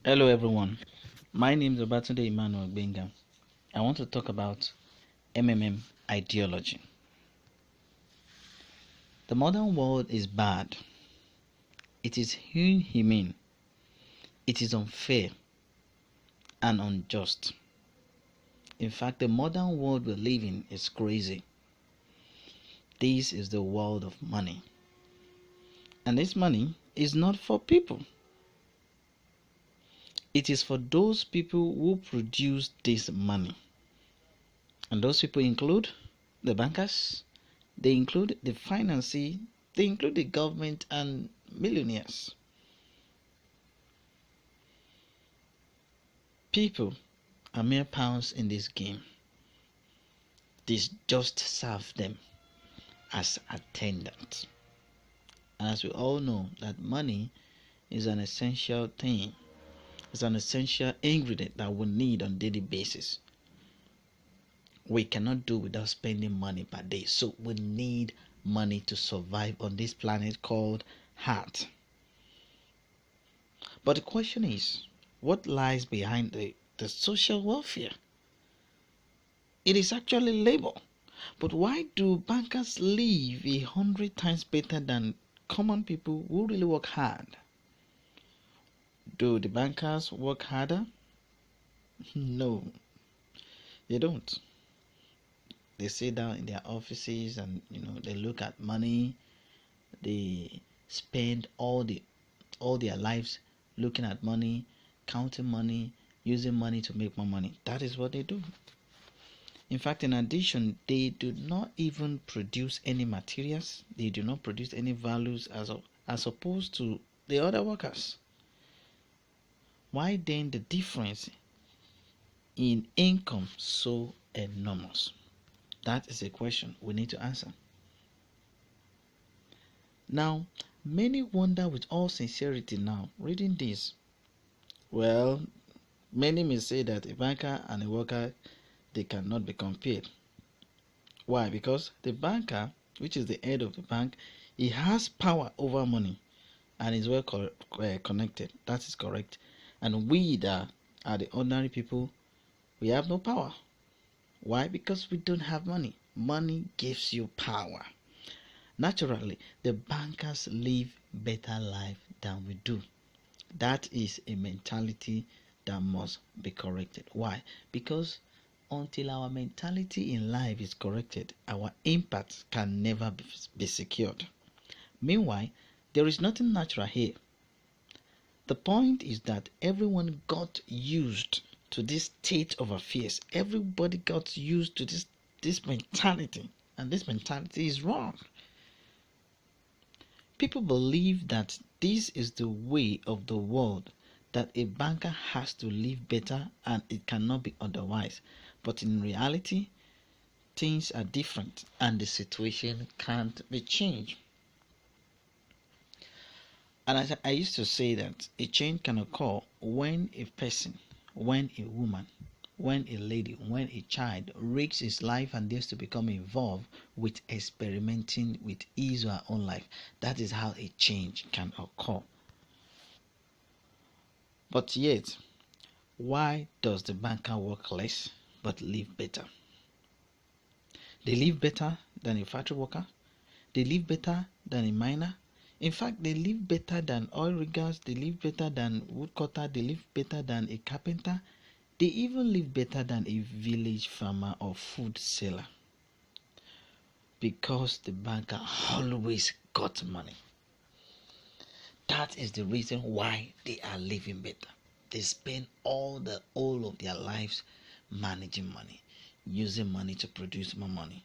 Hello everyone, my name is Obatunde Emmanuel Benga. I want to talk about MMM ideology. The modern world is bad. It is inhumane. It is unfair and unjust. In fact, the modern world we live in is crazy. This is the world of money. And this money is not for people. It is for those people who produce this money. And those people include the bankers, they include the financiers, they include the government and millionaires. People are mere pawns in this game. This just serve them as attendants. And as we all know, that money is an essential thing. It's an essential ingredient that we need on a daily basis. We cannot do without spending money per day. So we need money to survive on this planet called Earth. But the question is, what lies behind the social welfare? It is actually labor. But why do bankers live 100 times better than common people who really work hard? Do the bankers work harder? No, they don't. They sit down in their offices and they look at money. They spend all their lives looking at money, counting money, using money to make more money. That is what they do. In fact, in addition, they do not even produce any materials. They do not produce any values as opposed to the other workers. Why then the difference in income so enormous? That is a question we need to answer. Now, many wonder with all sincerity now, reading this. Well, many may say that a banker and a worker, they cannot be compared. Why? Because the banker, which is the head of the bank, he has power over money and is well connected. That is correct. And we that are the ordinary people, we have no power. Why? Because we don't have money. Money gives you power. Naturally, the bankers live better life than we do. That is a mentality that must be corrected. Why? Because until our mentality in life is corrected, our impact can never be secured. Meanwhile, there is nothing natural here. The point is that everyone got used to this state of affairs. Everybody got used to this mentality, and this mentality is wrong. People believe that this is the way of the world, that a banker has to live better and it cannot be otherwise. But in reality, things are different and the situation can't be changed. And as I used to say that a change can occur when a person, when a woman, when a lady, when a child risks his life and dares to become involved with experimenting with his or her own life. That is how a change can occur. But yet, why does the banker work less but live better? They live better than a factory worker. They live better than a miner. In fact, they live better than oil riggers, they live better than woodcutter, they live better than a carpenter, they even live better than a village farmer or food seller. Because the banker always got money. That is the reason why they are living better. They spend all of their lives managing money, using money to produce more money.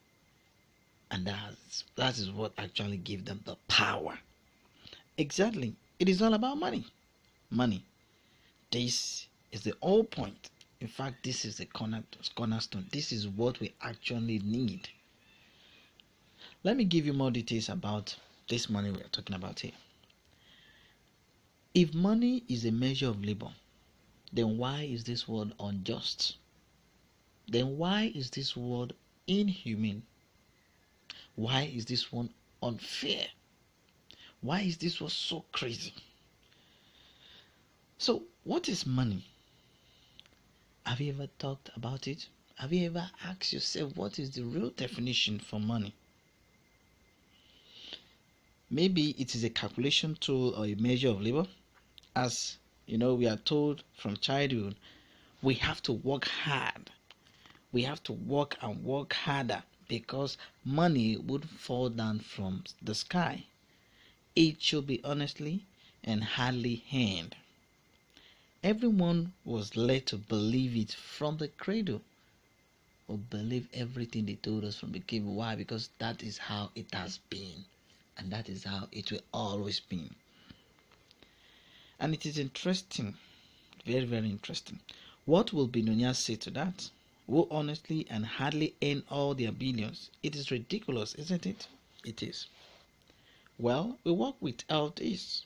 And that is what actually gives them the power. Exactly. It is all about money. Money. This is the whole point. In fact, this is the cornerstone. This is what we actually need. Let me give you more details about this money we are talking about here. If money is a measure of labor, then why is this world unjust? Then why is this world inhumane? Why is this one unfair? Why is this one so crazy? So What is money? Have you ever talked about it? Have you ever asked yourself what is the real definition for money? Maybe it is a calculation tool or a measure of labor. As we are told from childhood, we have to work hard. We have to work and work harder because money would fall down from the sky. It should be honestly and hardly earned. Everyone was led to believe it from the cradle, or believe everything they told us from the beginning. Why? Because that is how it has been, and that is how it will always be. And it is interesting, very, very interesting. What will billionaires say to that? Who honestly and hardly earn all their billions? It is ridiculous, isn't it? It is. Well, we work without this.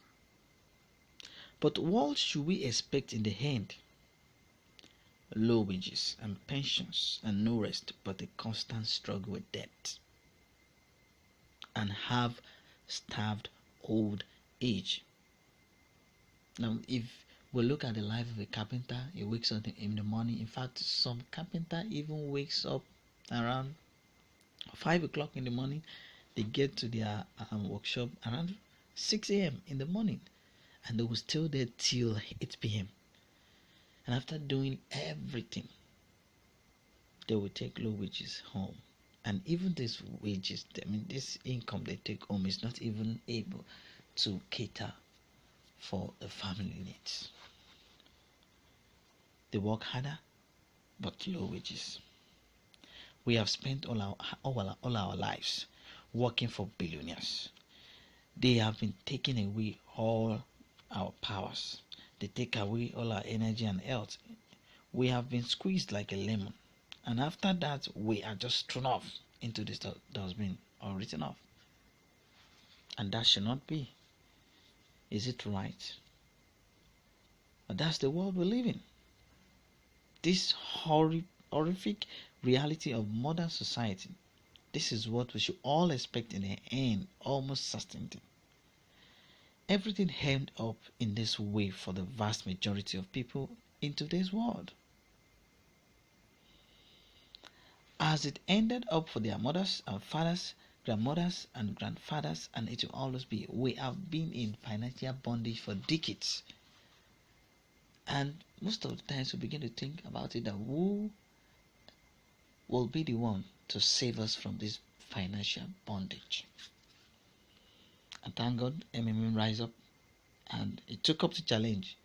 But what should we expect in the end? Low wages and pensions and no rest, but a constant struggle with debt. And have starved old age. Now, if we look at the life of a carpenter, he wakes up in the morning. In fact, some carpenter even wakes up around 5 o'clock in the morning. They get to their workshop around 6 a.m. in the morning, and they will still there till 8 p.m. And after doing everything, they will take low wages home. And even these wages, this income they take home is not even able to cater for the family needs. They work harder, but low wages. We have spent all our lives working for billionaires. They have been taking away all our powers. They take away all our energy and health. We have been squeezed like a lemon. And after that, we are just thrown off into this dustbin or written off. And that should not be. Is it right? But that's the world we live in. This horrific reality of modern society. This is what we should all expect in the end, almost certainty. Everything hemmed up in this way for the vast majority of people in today's world. As it ended up for their mothers and fathers, grandmothers and grandfathers, and it will always be, we have been in financial bondage for decades. And most of the times we begin to think about it, that who will be the one to save us from this financial bondage. And thank God, MMM rise up and it took up the challenge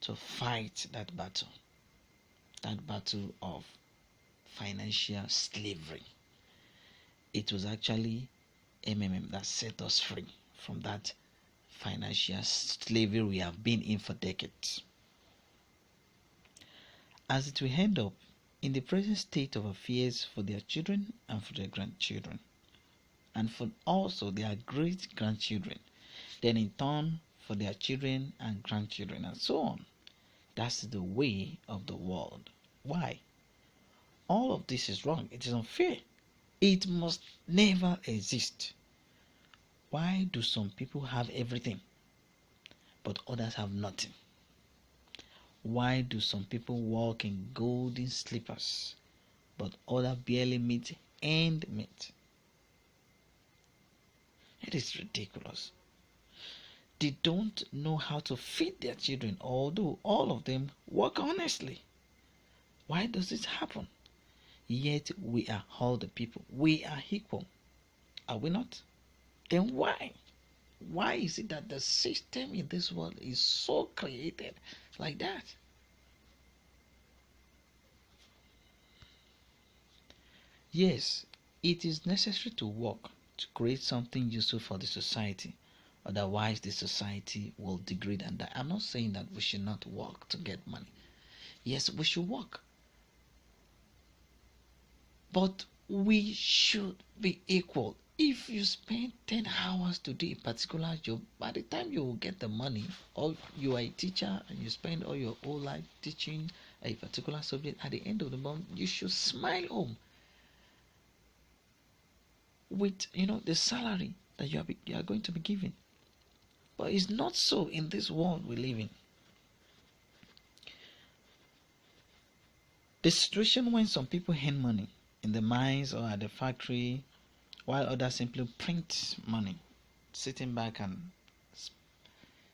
to fight that battle of financial slavery. It was actually MMM that set us free from that financial slavery we have been in for decades. As it will end up in the present state of affairs for their children and for their grandchildren, and for also their great grandchildren, then in turn for their children and grandchildren, and so on. That's the way of the world. Why? All of this is wrong. It is unfair. It must never exist. Why do some people have everything, but others have nothing? Why do some people walk in golden slippers, but others barely meet end meet? It is ridiculous. They don't know how to feed their children, although all of them work honestly. Why does this happen? Yet we are all the people. We are equal. Are we not? Then why? Why is it that the system in this world is so created like that? Yes, it is necessary to work to create something useful for the society. Otherwise, the society will degrade and die. I'm not saying that we should not work to get money. Yes, we should work. But we should be equal. If you spend 10 hours to do a particular job, by the time you will get the money, or you are a teacher and you spend all your whole life teaching a particular subject, at the end of the month, you should smile home with the salary that you are going to be given. But it's not so in this world we live in. The situation when some people earn money in the mines or at the factory while others simply print money, sitting back and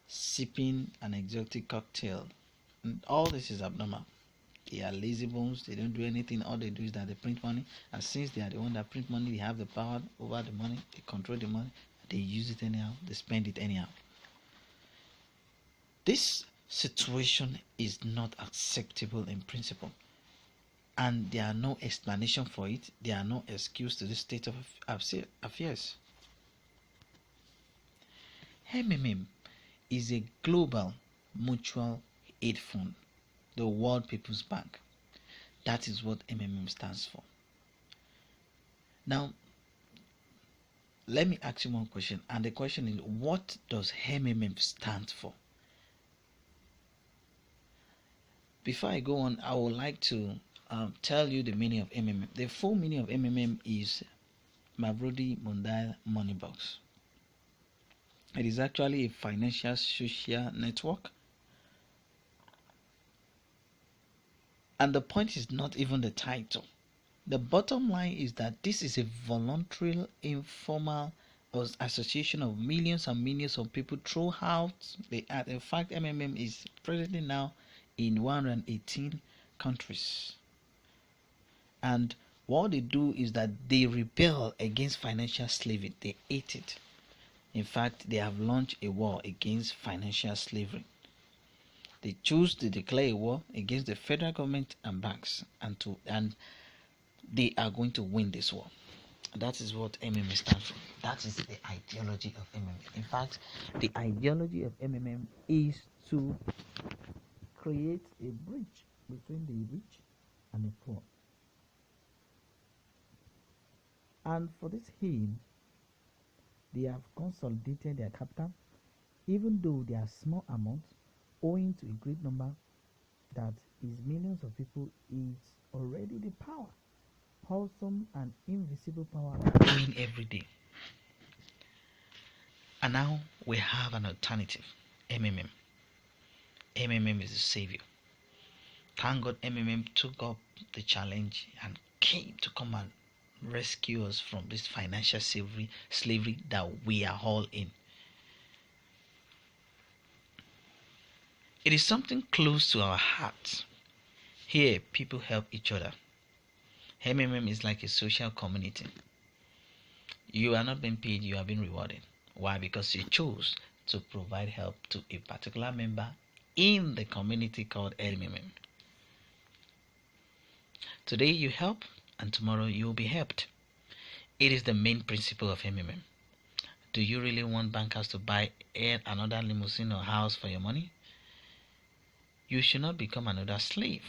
sipping an exotic cocktail. And all this is abnormal. They are lazy bones, they don't do anything, all they do is that they print money, and since they are the one that print money, they have the power over the money, they control the money, they use it anyhow, they spend it anyhow. This situation is not acceptable in principle, and there are no explanation for it, there are no excuse to this state of affairs. MMM is a global mutual aid fund, the World People's Bank. That is what MMM stands for. Now, let me ask you one question, and the question is, what does MMM stand for? Before I go on, I would like to tell you the meaning of MMM. The full meaning of MMM is Mavrudi Mundal Money Box. It is actually a financial social network. And the point is not even the title. The bottom line is that this is a voluntary, informal association of millions and millions of people throughout the earth. In fact, MMM is presently now in 118 countries. And what they do is that they rebel against financial slavery. They hate it. In fact, they have launched a war against financial slavery. They choose to declare a war against the federal government and banks, and they are going to win this war. That is what MMM stands for. That is the ideology of MMM. In fact, the ideology of MMM is to create a bridge between the rich and the poor. And for this aim, they have consolidated their capital, even though they are small amounts, owing to a great number that is millions of people, is already the power, wholesome and invisible power growing every day. And now we have an alternative, MMM. MMM is the savior. Thank God MMM took up the challenge and came to come and rescue us from this financial slavery that we are all in. It is something close to our hearts. Here, people help each other. MMM is like a social community. You are not being paid, you are being rewarded. Why? Because you chose to provide help to a particular member in the community called MMM. Today you help, and tomorrow you will be helped. It is the main principle of MMM. Do you really want bankers to buy another limousine or house for your money? You should not become another slave.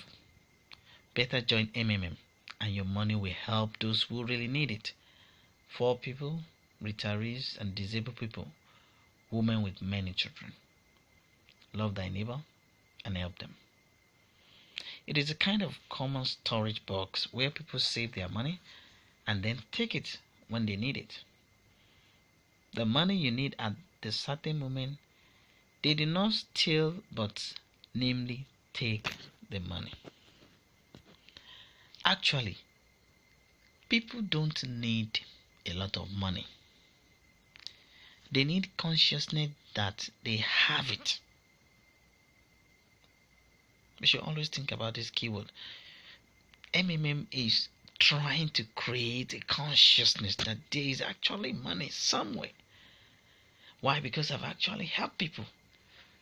Better join MMM, and your money will help those who really need it. Poor people, retirees, and disabled people, women with many children. Love thy neighbor and help them. It is a kind of common storage box where people save their money and then take it when they need it. The money you need at the certain moment, they do not steal but namely take the money. Actually, people don't need a lot of money. They need consciousness that they have it. We should always think about this keyword. MMM is trying to create a consciousness that there is actually money somewhere. Why? Because I've actually helped people.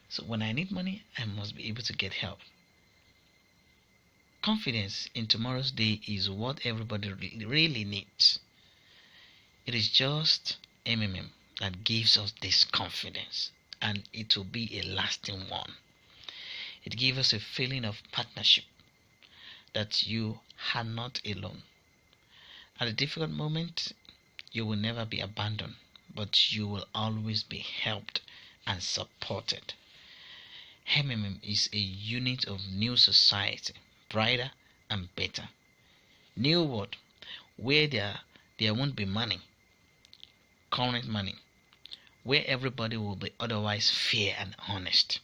So when I need money, I must be able to get help. Confidence in tomorrow's day is what everybody really needs. It is just MMM that gives us this confidence, and it will be a lasting one. It gives us a feeling of partnership, that you are not alone. At a difficult moment, you will never be abandoned, but you will always be helped and supported. MMM is a unit of new society, brighter and better. New world, where there won't be money, current money, where everybody will be otherwise fair and honest,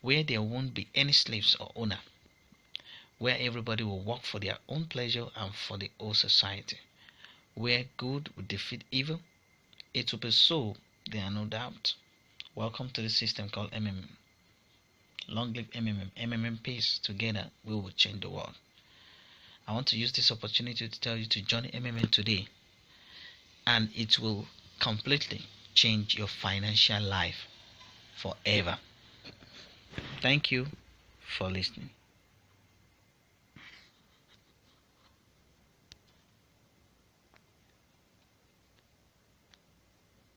where there won't be any slaves or owner, where everybody will work for their own pleasure and for the whole society, where good will defeat evil. It will be so, there are no doubt. Welcome to the system called MMM. Long live MMM. MMM peace. Together we will change the world. I want to use this opportunity to tell you to join MMM today, and it will completely change your financial life forever. Thank you for listening.